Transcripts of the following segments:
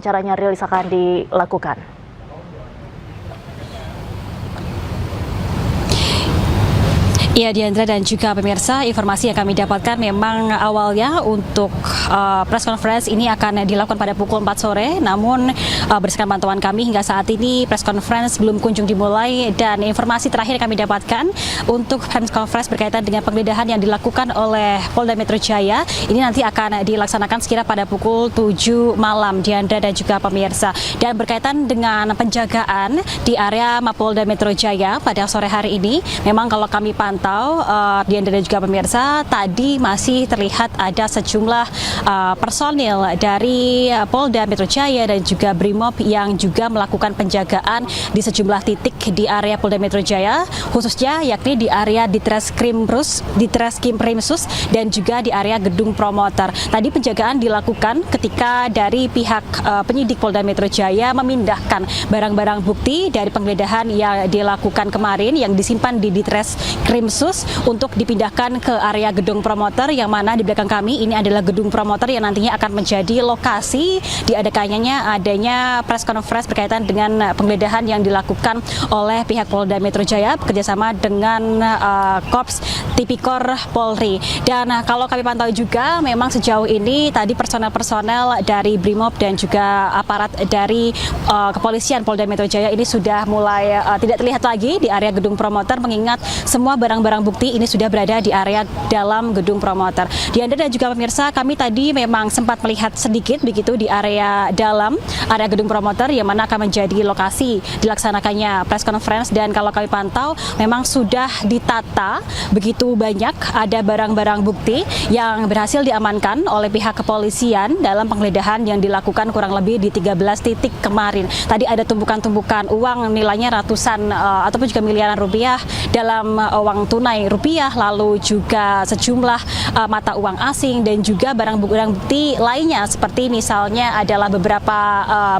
rencananya rilis akan dilakukan? Ya, Diandra dan juga pemirsa, informasi yang kami dapatkan memang awalnya untuk press conference ini akan dilakukan pada pukul 4 sore, namun berdasarkan pantauan kami hingga saat ini press conference belum kunjung dimulai, dan informasi terakhir kami dapatkan untuk press conference berkaitan dengan penggeledahan yang dilakukan oleh Polda Metro Jaya ini nanti akan dilaksanakan sekira pada pukul 7 malam, Diandra dan juga pemirsa. Dan berkaitan dengan penjagaan di area Mapolda Metro Jaya pada sore hari ini, memang kalau kami pantau Diandra dan juga pemirsa, tadi masih terlihat ada sejumlah personil dari Polda Metro Jaya dan juga Brimob yang juga melakukan penjagaan di sejumlah titik di area Polda Metro Jaya, khususnya yakni di area Ditreskrim Rimsus dan juga di area gedung promoter. Tadi penjagaan dilakukan ketika dari pihak penyidik Polda Metro Jaya memindahkan barang-barang bukti dari penggeledahan yang dilakukan kemarin yang disimpan di Ditreskrim untuk dipindahkan ke area gedung promoter, yang mana di belakang kami ini adalah gedung promoter yang nantinya akan menjadi lokasi adanya press conference berkaitan dengan penggeledahan yang dilakukan oleh pihak Polda Metro Jaya bekerjasama dengan Korps Tipikor Polri. Dan kalau kami pantau juga memang sejauh ini tadi personel-personel dari Brimob dan juga aparat dari kepolisian Polda Metro Jaya ini sudah mulai tidak terlihat lagi di area gedung promoter, mengingat semua barang bukti ini sudah berada di area dalam gedung promoter. Diandra dan juga pemirsa, kami tadi memang sempat melihat sedikit begitu di area dalam area gedung promoter yang mana akan menjadi lokasi dilaksanakannya press conference, dan kalau kami pantau memang sudah ditata begitu banyak, ada barang-barang bukti yang berhasil diamankan oleh pihak kepolisian dalam penggeledahan yang dilakukan kurang lebih di 13 titik kemarin. Tadi ada tumpukan-tumpukan uang nilainya ratusan ataupun juga miliaran rupiah dalam uang tunai rupiah, lalu juga sejumlah mata uang asing dan juga barang bukti lainnya seperti misalnya adalah beberapa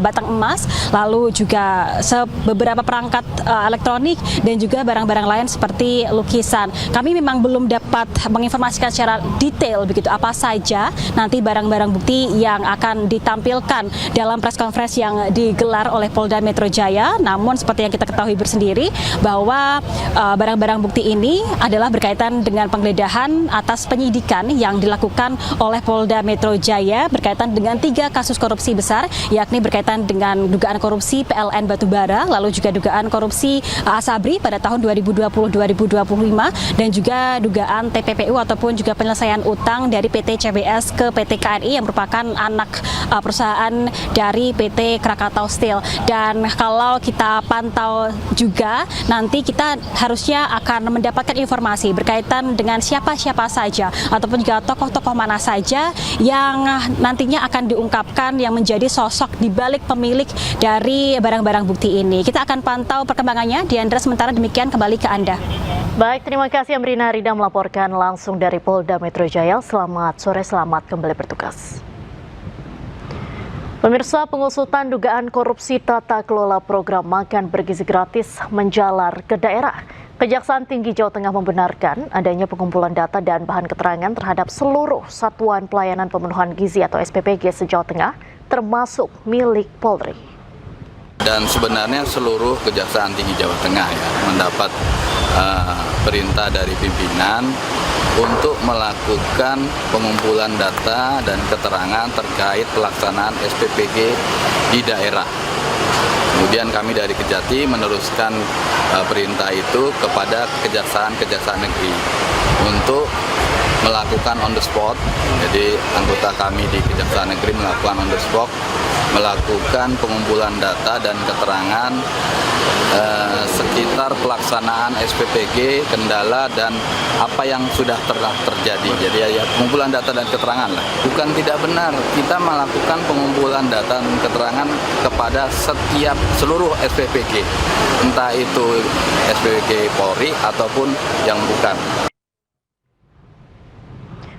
batang emas, lalu juga beberapa perangkat elektronik dan juga barang-barang lain seperti lukisan. Kami memang belum dapat menginformasikan secara detail begitu apa saja nanti barang-barang bukti yang akan ditampilkan dalam press conference yang digelar oleh Polda Metro Jaya. Namun seperti yang kita ketahui bersendiri bahwa barang-barang bukti ini adalah berkaitan dengan penggeledahan atas penyidikan yang dilakukan oleh Polda Metro Jaya berkaitan dengan 3 kasus korupsi besar, yakni berkaitan dengan dugaan korupsi PLN Batubara, lalu juga dugaan korupsi Asabri pada tahun 2020-2025 dan juga dugaan TPPU ataupun juga penyelesaian utang dari PT CBS ke PT KNI yang merupakan anak perusahaan dari PT Krakatau Steel. Dan kalau kita pantau juga nanti kita harusnya akan mendapatkan informasi berkaitan dengan siapa-siapa saja ataupun juga tokoh-tokoh mana saja yang nantinya akan diungkapkan yang menjadi sosok di balik pemilik dari barang-barang bukti ini. Kita akan pantau perkembangannya. Diandra, sementara demikian kembali ke Anda. Baik, terima kasih Amrina Rida melaporkan langsung dari Polda Metro Jaya. Selamat sore, selamat kembali bertugas. Pemirsa, pengusutan dugaan korupsi tata kelola program makan bergizi gratis menjalar ke daerah. Kejaksaan Tinggi Jawa Tengah membenarkan adanya pengumpulan data dan bahan keterangan terhadap seluruh Satuan Pelayanan Pemenuhan Gizi atau SPPG se-Jawa Tengah, termasuk milik Polri. Dan sebenarnya seluruh Kejaksaan Tinggi Jawa Tengah mendapat perintah dari pimpinan untuk melakukan pengumpulan data dan keterangan terkait pelaksanaan SPPG di daerah. Kemudian kami dari Kejati meneruskan perintah itu kepada kejaksaan negeri untuk melakukan on the spot. Jadi anggota kami di Kejaksaan Negeri melakukan on the spot, melakukan pengumpulan data dan keterangan sekitar pelaksanaan SPPG, kendala dan apa yang sudah terjadi. Jadi ya pengumpulan data dan keterangan lah. Bukan tidak benar, kita melakukan pengumpulan data dan keterangan kepada seluruh SPPG, entah itu SPPG Polri ataupun yang bukan.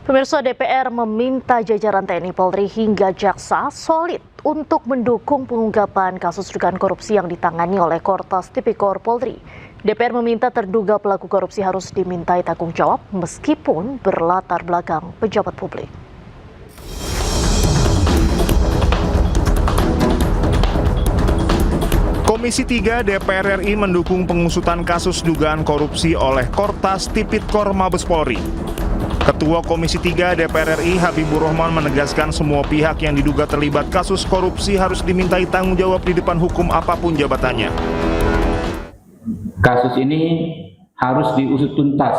Pemirsa, DPR meminta jajaran TNI Polri hingga Jaksa solid untuk mendukung pengungkapan kasus dugaan korupsi yang ditangani oleh Korps Tipikor Polri. DPR meminta terduga pelaku korupsi harus dimintai tanggung jawab meskipun berlatar belakang pejabat publik. Komisi 3 DPR RI mendukung pengusutan kasus dugaan korupsi oleh Kortas Tipikor Mabes Polri. Ketua Komisi 3 DPR RI Habibur Rahman menegaskan semua pihak yang diduga terlibat kasus korupsi harus dimintai tanggung jawab di depan hukum apapun jabatannya. Kasus ini harus diusut tuntas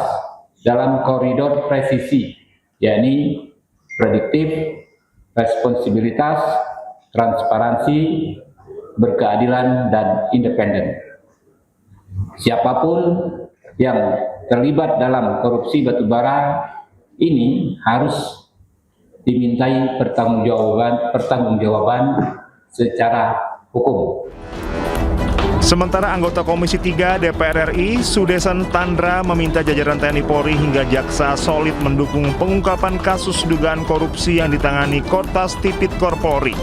dalam koridor presisi, yakni prediktif, responsibilitas, transparansi, berkeadilan, dan independen. Siapapun yang terlibat dalam korupsi batubara ini harus dimintai pertanggungjawaban secara hukum. Sementara anggota Komisi 3 DPR RI, Sudesan Tandra, meminta jajaran TNI Polri hingga jaksa solid mendukung pengungkapan kasus dugaan korupsi yang ditangani Kortas Tipikor Polri.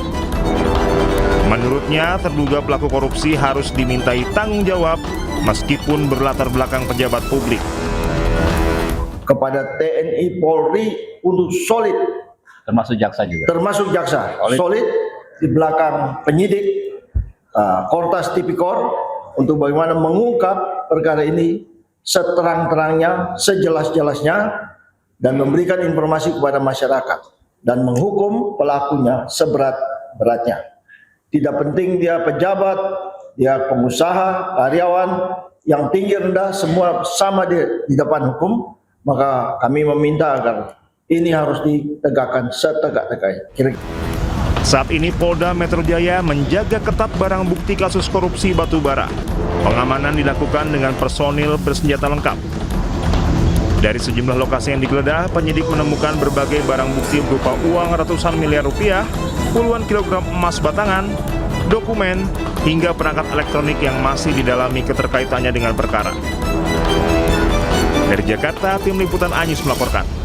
Menurutnya, terduga pelaku korupsi harus dimintai tanggung jawab meskipun berlatar belakang pejabat publik. Kepada TNI Polri untuk solid, termasuk jaksa juga. termasuk jaksa, solid di belakang penyidik Kortas Tipikor untuk bagaimana mengungkap perkara ini seterang-terangnya, sejelas-jelasnya, dan memberikan informasi kepada masyarakat dan menghukum pelakunya seberat-beratnya. Tidak penting dia pejabat, dia pengusaha, karyawan, yang tinggi rendah semua sama di depan hukum, maka kami meminta agar ini harus ditegakkan setegak-tegaknya. Saat ini Polda Metro Jaya menjaga ketat barang bukti kasus korupsi batubara. Pengamanan dilakukan dengan personil bersenjata lengkap. Dari sejumlah lokasi yang digeledah, penyidik menemukan berbagai barang bukti berupa uang ratusan miliar rupiah, puluhan kilogram emas batangan, dokumen, hingga perangkat elektronik yang masih didalami keterkaitannya dengan perkara. Dari Jakarta, Tim Liputan Anyus melaporkan.